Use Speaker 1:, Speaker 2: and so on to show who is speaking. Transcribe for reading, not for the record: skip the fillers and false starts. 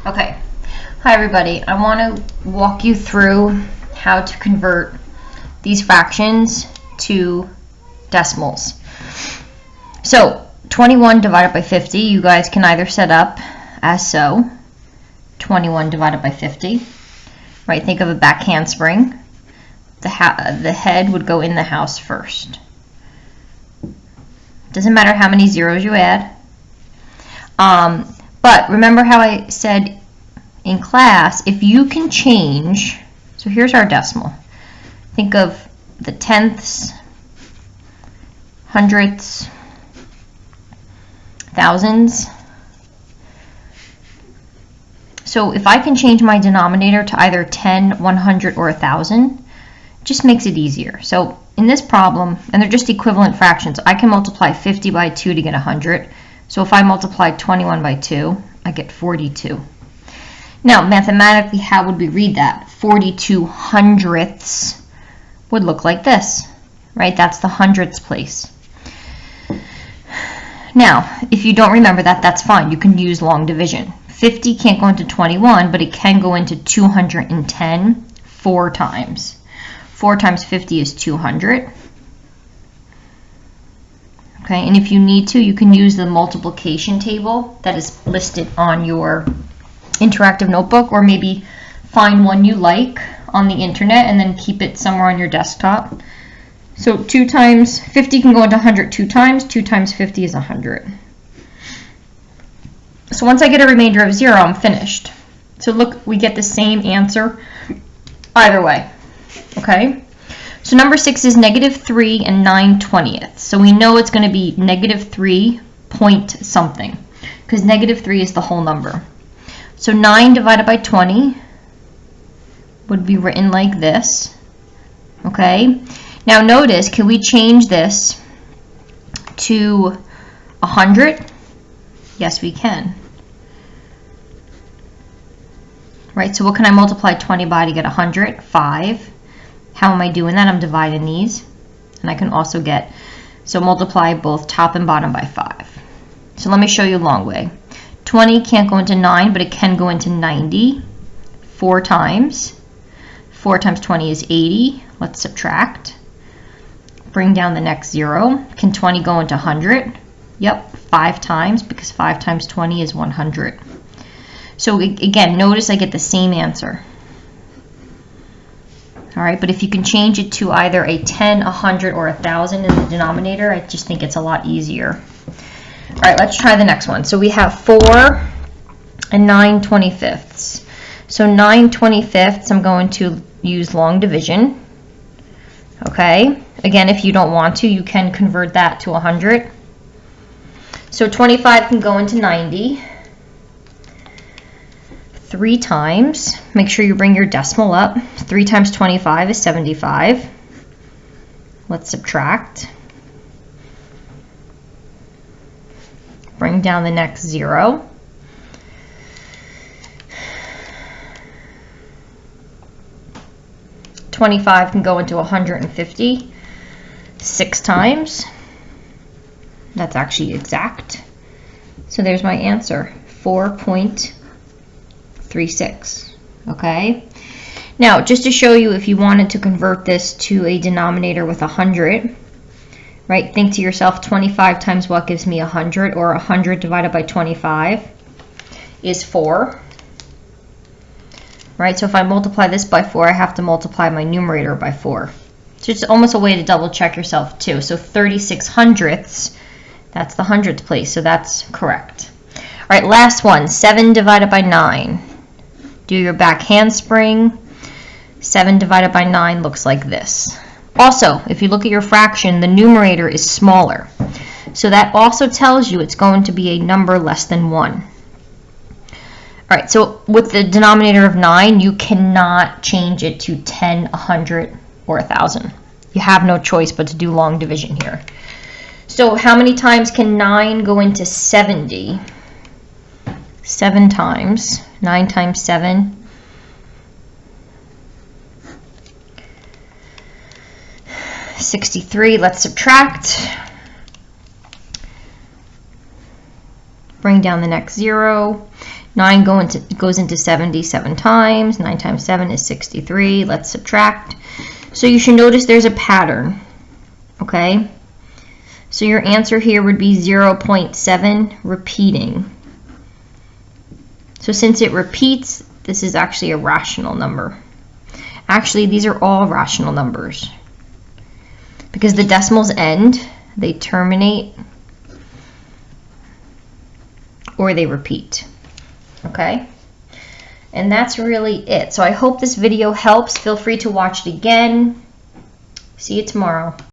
Speaker 1: Okay, hi everybody. I want to walk you through how to convert these fractions to decimals. So 21 divided by 50, you guys can either set up as so. 21 divided by 50. Right, think of a back handspring. The head would go in the house first. Doesn't matter how many zeros you add. But remember how I said in class, if you can change, so here's our decimal. Think of the tenths, hundredths, thousands. So if I can change my denominator to either 10, 100, or 1,000, it just makes it easier. So in this problem, and they're just equivalent fractions, I can multiply 50 by 2 to get 100. So if I multiply 21 by 2, I get 42. Now, mathematically, how would we read that? 42 hundredths would look like this, right? That's the hundredths place. Now, if you don't remember that, that's fine. You can use long division. 50 can't go into 21, but it can go into 210 4 times. 4 times 50 is 200. Okay, and if you need to, you can use the multiplication table that is listed on your interactive notebook, or maybe find one you like on the internet and then keep it somewhere on your desktop. So 2 times 50 can go into 100 2 times. 2 times 50 is 100. So once I get a remainder of 0, I'm finished. So look, we get the same answer either way. Okay? So number 6 is -3 and 9/20. So we know it's going to be -3 point something, because -3 is the whole number. So 9 divided by 20 would be written like this. Okay? Now notice, can we change this to 100? Yes, we can. Right, so what can I multiply 20 by to get 100? 5. How am I doing that? I'm dividing these. And I can also get, so multiply both top and bottom by 5. So let me show you a long way. 20 can't go into 9, but it can go into 90 4 times. 4 times 20 is 80. Let's subtract. Bring down the next 0. Can 20 go into 100? Yep, 5 times, because 5 times 20 is 100. So again, notice I get the same answer. All right, but if you can change it to either a 10, 100, or 1,000 in the denominator, I just think it's a lot easier. All right, let's try the next one. So we have 4 and 9/25. So 9/25, I'm going to use long division. Okay, again, if you don't want to, you can convert that to 100. So 25 can go into 90. 3 times, make sure you bring your decimal up. 3 times 25 is 75. Let's subtract. Bring down the next 0. $25 can go into 150 6 times. That's actually exact. So there's my answer, 4.36. Okay? Now, just to show you, if you wanted to convert this to a denominator with 100, right, think to yourself, 25 times what gives me 100, or 100 divided by 25 is 4. Right, so if I multiply this by 4, I have to multiply my numerator by 4. So it's almost a way to double check yourself too. So 36 hundredths, that's the hundredth place, so that's correct. All right, last one, 7 divided by 9. Do your back handspring. 7 divided by 9 looks like this. Also, if you look at your fraction, the numerator is smaller. So that also tells you it's going to be a number less than 1. All right, so with the denominator of 9, you cannot change it to 10, 100, or 1,000. You have no choice but to do long division here. So how many times can 9 go into 70? 7 times. 9 times 7. 63. Let's subtract. bring down the next 0. 9 goes into 70 7 times. 9 times 7 is 63. Let's subtract. So you should notice there's a pattern. Okay? So your answer here would be 0.7 repeating. So since it repeats, this is actually a rational number. Actually, these are all rational numbers. Because the decimals end, they terminate, or they repeat. Okay? And that's really it. So I hope this video helps. Feel free to watch it again. See you tomorrow.